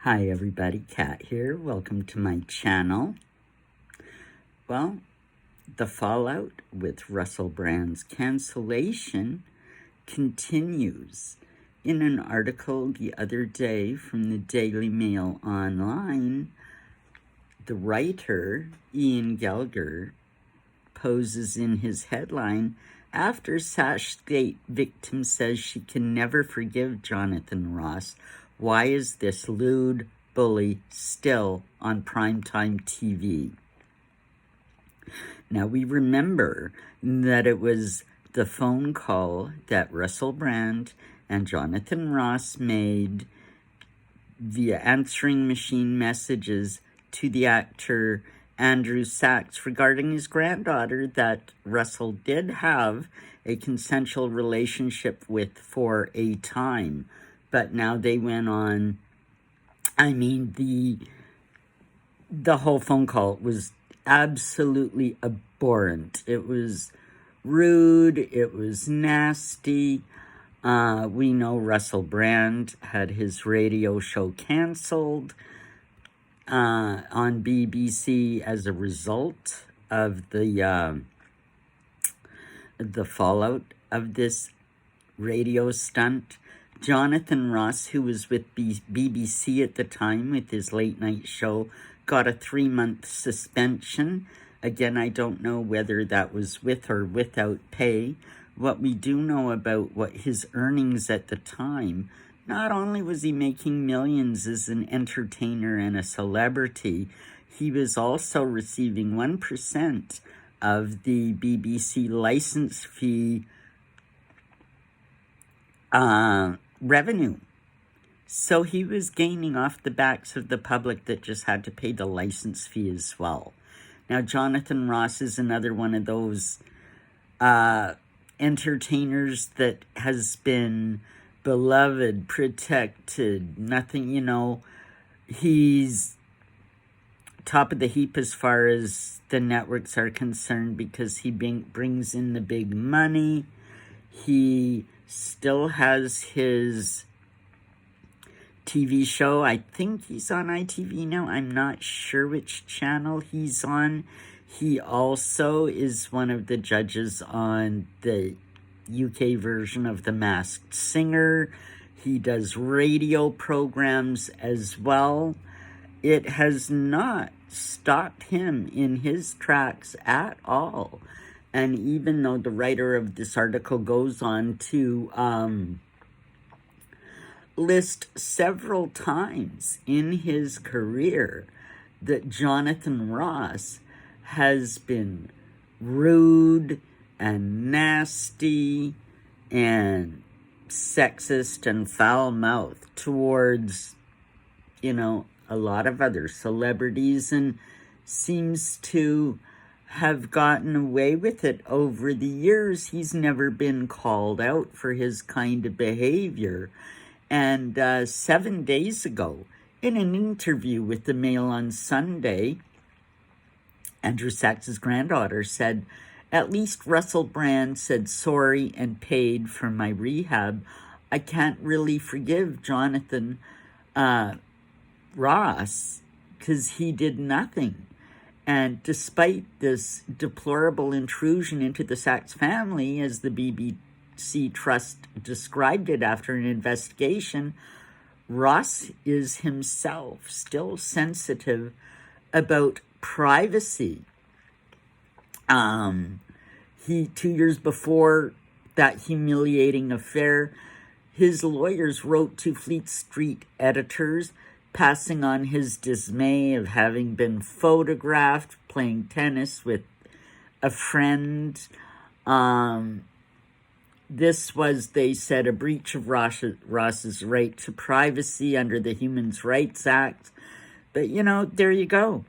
Hi everybody, Kat here. Welcome to my channel. Well, the fallout with Russell Brand's cancellation continues. In an article the other day from the Daily Mail Online, the writer Ian Gallagher poses in his headline, "After Sash Skate victim says she can never forgive Jonathan Ross, why is this lewd bully still on primetime TV?" Now, we remember that it was the phone call that Russell Brand and Jonathan Ross made via answering machine messages to the actor Andrew Sachs regarding his granddaughter that Russell did have a consensual relationship with for a time. But now they went on, the whole phone call was absolutely abhorrent. It was rude. It was nasty. We know Russell Brand had his radio show canceled on BBC as a result of the fallout of this radio stunt. Jonathan Ross, who was with BBC at the time with his late night show, got a 3-month suspension. Again, I don't know whether that was with or without pay. What we do know about what his earnings at the time, not only was he making millions as an entertainer and a celebrity, he was also receiving 1% of the BBC license fee revenue. So he was gaining off the backs of the public that just had to pay the license fee as well. Now, Jonathan Ross is another one of those entertainers that has been beloved, protected, nothing, he's top of the heap as far as the networks are concerned because he brings in the big money. He still has his TV show. I think he's on ITV now. I'm not sure which channel he's on. He also is one of the judges on the UK version of The Masked Singer. He does radio programs as well. It has not stopped him in his tracks at all. And even though the writer of this article goes on to list several times in his career that Jonathan Ross has been rude and nasty and sexist and foul-mouthed towards, a lot of other celebrities, and seems to have gotten away with it over the years. He's never been called out for his kind of behavior. And 7 days ago, in an interview with the Mail on Sunday, Andrew Sachs' granddaughter said, "At least Russell Brand said sorry and paid for my rehab. I can't really forgive Jonathan Ross because he did nothing." And despite this deplorable intrusion into the Sachs family, as the BBC Trust described it after an investigation, Ross is himself still sensitive about privacy. 2 years before that humiliating affair, his lawyers wrote to Fleet Street editors passing on his dismay of having been photographed playing tennis with a friend. This was, they said, a breach of Ross's right to privacy under the Human Rights Act. But, there you go.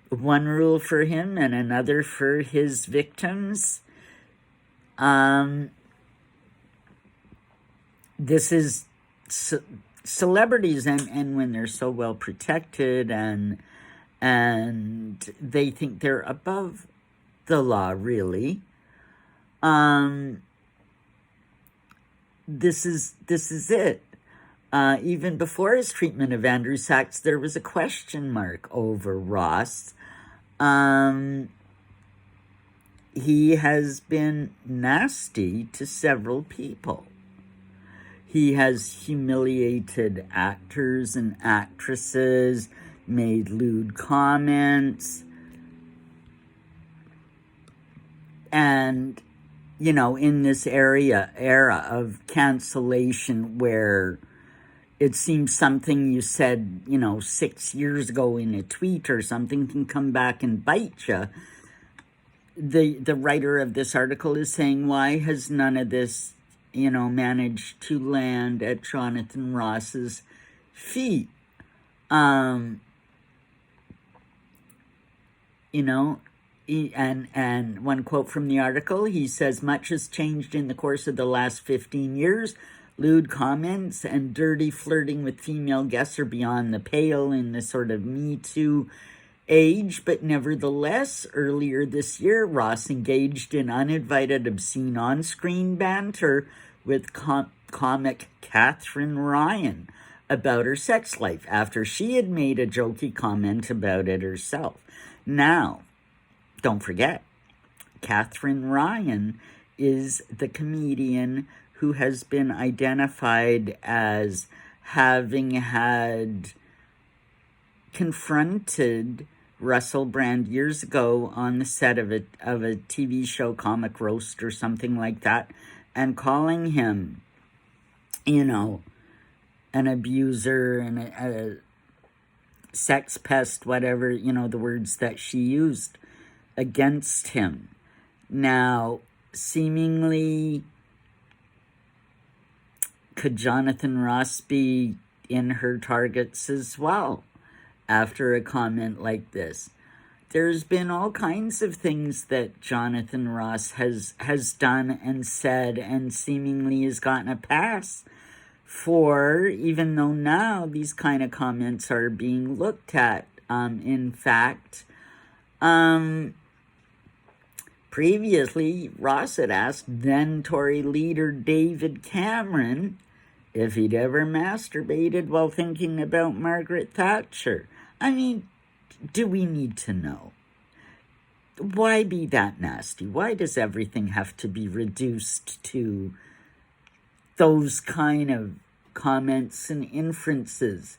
One rule for him and another for his victims. This is celebrities, and when they're so well protected and they think they're above the law, really. This is it. Even before his treatment of Andrew Sachs, there was a question mark over Ross. He has been nasty to several people. He has humiliated actors and actresses, made lewd comments, and, you know, in this era of cancellation where it seems something you said, 6 years ago in a tweet or something can come back and bite you. The writer of this article is saying, why has none of this, managed to land at Jonathan Ross's feet? And one quote from the article, he says, much has changed in the course of the last 15 years. Lewd comments and dirty flirting with female guests are beyond the pale in the sort of Me Too age, but nevertheless, earlier this year, Ross engaged in uninvited, obscene on-screen banter with comic Katherine Ryan about her sex life after she had made a jokey comment about it herself. Now, don't forget, Katherine Ryan is the comedian who has been identified as having had confronted Russell Brand years ago on the set of a TV show, Comic Roast or something like that, and calling him, an abuser and a sex pest, whatever, the words that she used against him. Now, seemingly, could Jonathan Ross be in her targets as well after a comment like this? There's been all kinds of things that Jonathan Ross has done and said and seemingly has gotten a pass for, even though now these kind of comments are being looked at. In fact, previously, Ross had asked then Tory leader David Cameron if he'd ever masturbated while thinking about Margaret Thatcher. I mean, do we need to know? Why be that nasty? Why does everything have to be reduced to those kind of comments and inferences?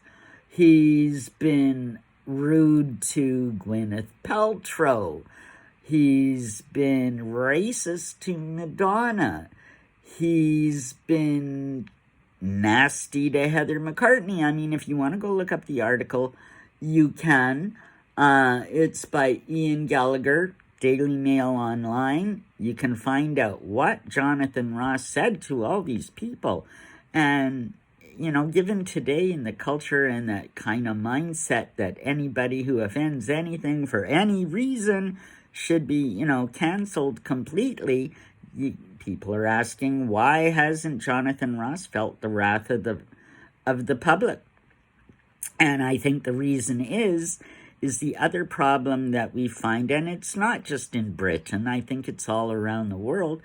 He's been rude to Gwyneth Paltrow. He's been racist to Madonna. He's been nasty to Heather McCartney. I mean, if you want to go look up the article, you can. It's by Ian Gallagher, Daily Mail Online. You can find out what Jonathan Ross said to all these people. And, given today in the culture and that kind of mindset that anybody who offends anything for any reason should be, canceled completely, people are asking, why hasn't Jonathan Ross felt the wrath of the public? And I think the reason is the other problem that we find, and it's not just in Britain, I think it's all around the world.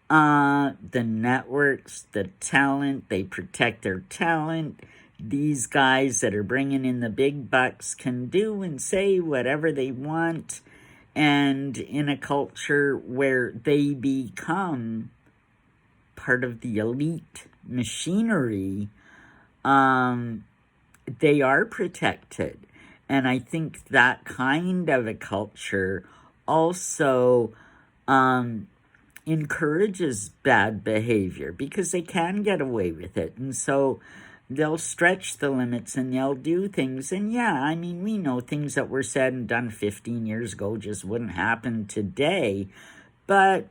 The networks, the talent, they protect their talent. These guys that are bringing in the big bucks can do and say whatever they want. And in a culture where they become part of the elite machinery, they are protected. And I think that kind of a culture also encourages bad behavior because they can get away with it. And so they'll stretch the limits and they'll do things. And yeah, I mean, we know things that were said and done 15 years ago just wouldn't happen today. But,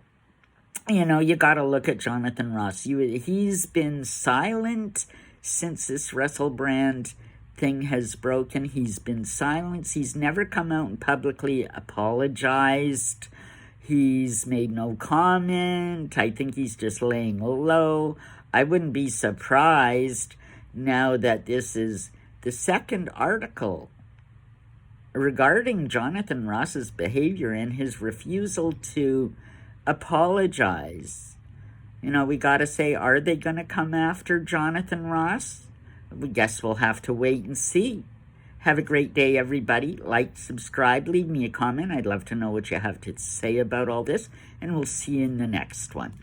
you got to look at Jonathan Ross. He's been silent since this Russell Brand thing has broken. He's been silent. He's never come out and publicly apologized. He's made no comment. I think he's just laying low. I wouldn't be surprised now that this is the second article regarding Jonathan Ross's behavior and his refusal to apologize. We got to say, are they going to come after Jonathan Ross? I guess we'll have to wait and see. Have a great day, everybody. Like, subscribe, leave me a comment. I'd love to know what you have to say about all this, and we'll see you in the next one.